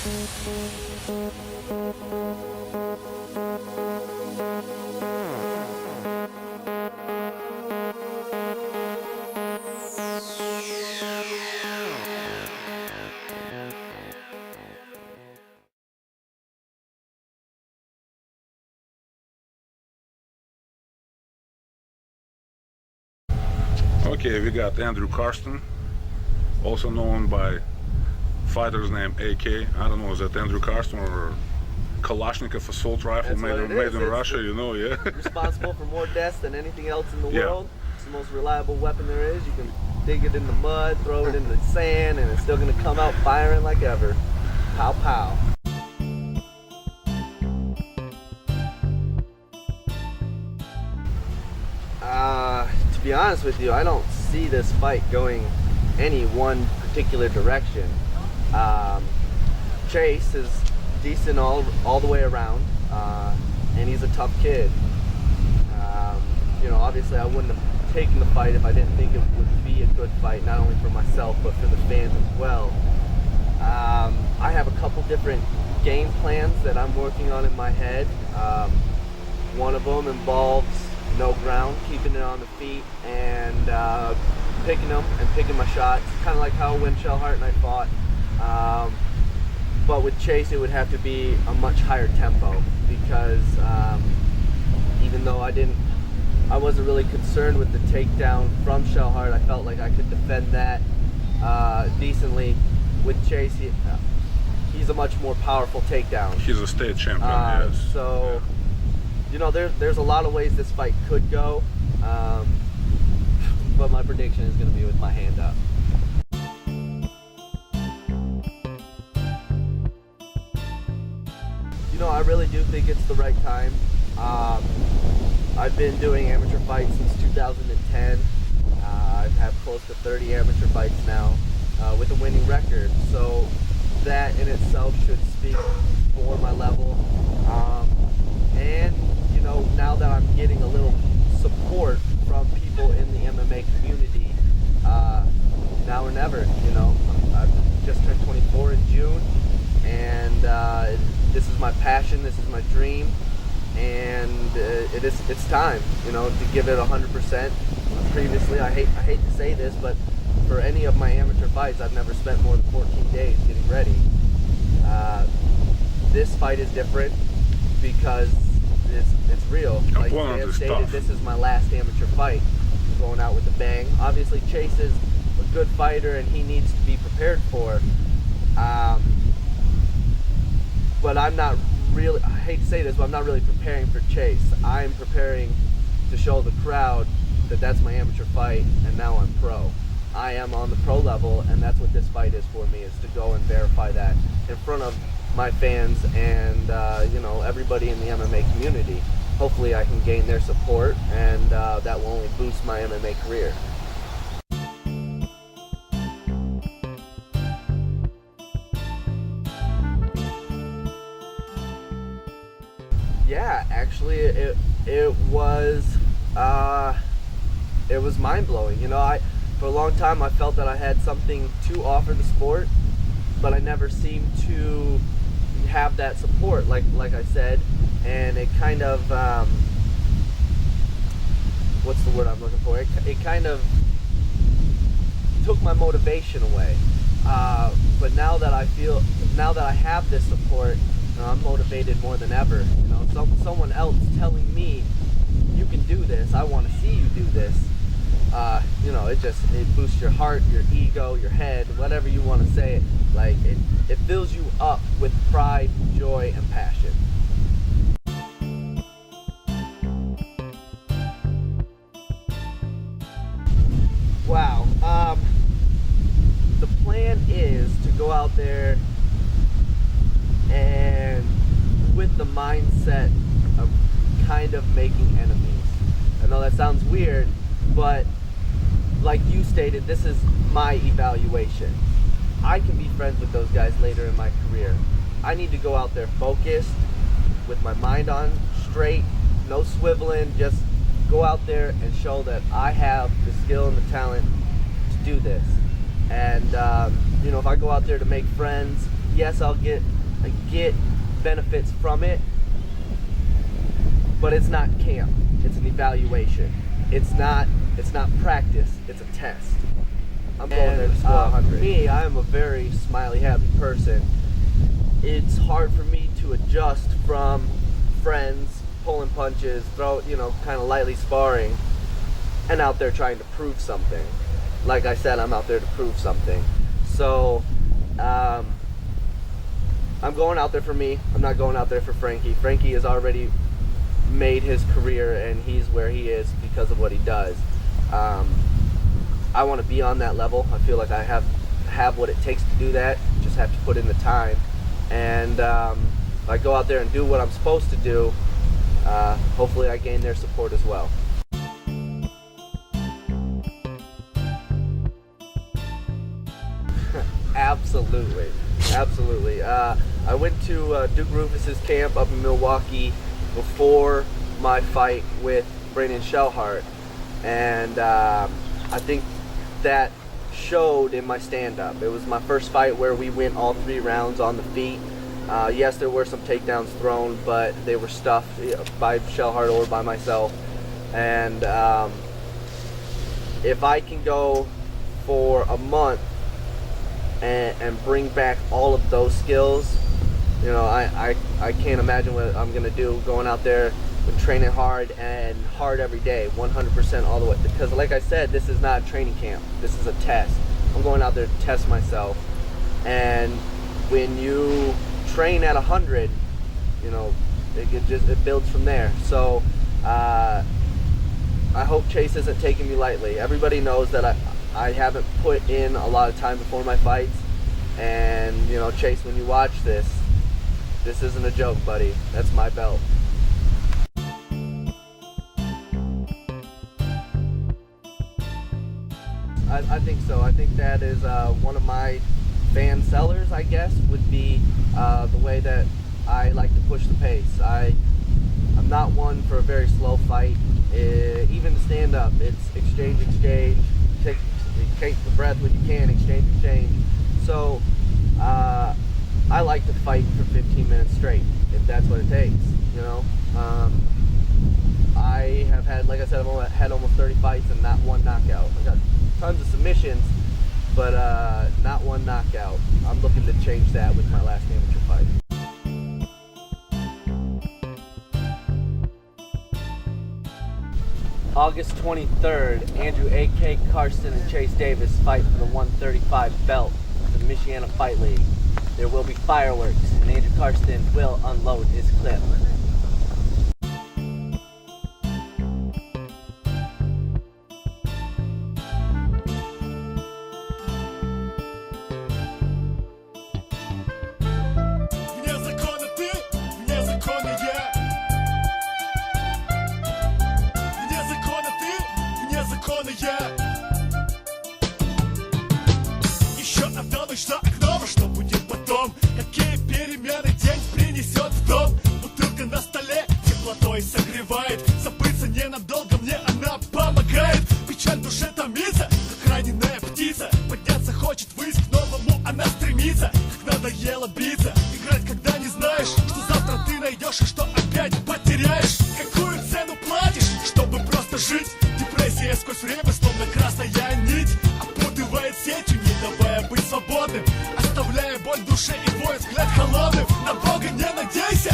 Okay, we got Andrew Karsten, also known by fighter's name AK. I don't know, is that Andrew Karsten or Kalashnikov assault rifle made in Russia, you know, yeah? Responsible for more deaths than anything else in the world. It's the most reliable weapon there is. You can dig it in the mud, throw it in the sand, and it's still going to come out firing like ever. Pow, pow. To be honest with you, I don't see this fight going any one particular direction. Chase is decent all the way around, and he's a tough kid. You know, obviously I wouldn't have taken the fight if I didn't think it would be a good fight, not only for myself but for the fans as well. I have a couple different game plans that I'm working on in my head. One of them involves no ground, keeping it on the feet, and picking them and picking my shots, kind of like how when Shellhart and I fought. But with Chase, it would have to be a much higher tempo, because even though I wasn't really concerned with the takedown from Shellhart, I felt like I could defend that decently. With Chase, he's a much more powerful takedown. He's a state champion, yes. So, you know, there's a lot of ways this fight could go, but my prediction is going to be with my hand up. You know, I really do think it's the right time. I've been doing amateur fights since 2010. I've had close to 30 amateur fights now with a winning record. So that in itself should speak for my level. And, you know, now that I'm getting a little support from people in the MMA community, now or never, you know. I've just turned 24 in June, and this is my passion, this is my dream, and it's time, you know, to give it 100%. Previously, I hate to say this, but for any of my amateur fights, I've never spent more than 14 days getting ready. This fight is different because it's real. Like I stated, this is my last amateur fight. I'm going out with a bang. Obviously, Chase is a good fighter, and he needs to be prepared for. But I'm not really, I hate to say this, but I'm not really preparing for Chase. I'm preparing to show the crowd that that's my amateur fight, and now I'm pro. I am on the pro level, and that's what this fight is for me, is to go and verify that in front of my fans and you know, everybody in the MMA community. Hopefully I can gain their support, and that will only boost my MMA career. Yeah, actually it was mind-blowing. You know, for a long time I felt that I had something to offer the sport, but I never seemed to have that support, like I said, and it kind of what's the word I'm looking for? It kind of took my motivation away. But now that I have this support, you know, I'm motivated more than ever. You know, someone else telling me, you can do this, I want to see you do this. You know, it boosts your heart, your ego, your head, whatever you want to say. Like, it fills you up with pride, joy, and passion. Wow. The plan is to go out there and with the mindset of kind of making enemies. I know that sounds weird, but like you stated, this is my evaluation. I can be friends with those guys later in my career. I need to go out there focused, with my mind on straight, no swiveling, just go out there and show that I have the skill and the talent to do this. And you know, if I go out there to make friends yes, I get benefits from it, but it's not camp. It's an evaluation. It's not practice. It's a test. I'm going there to score 100. Me, I'm a very smiley, happy person. It's hard for me to adjust from friends, pulling punches, kind of lightly sparring, and out there trying to prove something. Like I said, I'm out there to prove something. So, I'm going out there for me. I'm not going out there for Frankie. Frankie has already made his career, and he's where he is because of what he does. I want to be on that level. I feel like I have what it takes to do that. Just have to put in the time. And if I go out there and do what I'm supposed to do, hopefully I gain their support as well. Absolutely. I went to Duke Rufus's camp up in Milwaukee before my fight with Brandon Shellhart, and I think that showed in my stand-up. It was my first fight where we went all 3 rounds on the feet. Yes, there were some takedowns thrown, but they were stuffed by Shellhart or by myself. And if I can go for a month and bring back all of those skills, I can't imagine what I'm gonna do going out there and training hard every day, 100% all the way. Because like I said, this is not a training camp. This is a test. I'm going out there to test myself. And when you train at 100, it builds from there. So I hope Chase isn't taking me lightly. Everybody knows that I haven't put in a lot of time before my fights. And Chase, when you watch this isn't a joke, buddy. That's my belt. I think so. I think that is one of my fan sellers, I guess, would be the way that I like to push the pace. I'm not one for a very slow fight. Even stand up, it's exchange. Take the breath when you can, exchange. So I like to fight for 15 minutes straight, if that's what it takes. I have had, like I said, I've had almost 30 fights and not one knockout. I got tons of submissions, but not one knockout. I'm looking to change that with my last amateur fight. August 23rd, Andrew A.K. Karsten and Chase Davis fight for the 135 belt of the Michiana Fight League. There will be fireworks, and Andrew Karsten will unload his clip. Еще одно шаг нового, что будет потом? Какие перемены день принесет в дом? Бутылка на столе теплотой согревает. Забыться ненадолго мне она помогает. Печаль в душе томится, как раненая птица. Подняться хочет ввысь, к новому она стремится. Как надоело биться, играть, когда не знаешь, что завтра ты найдешь и что опять потеряешь. Какую цену платишь, чтобы просто жить? Депрессия сквозь время, словно красная нить, опутывает сетью, не давая быть свободным, оставляя боль в душе и твой взгляд холодным. На Бога не надейся,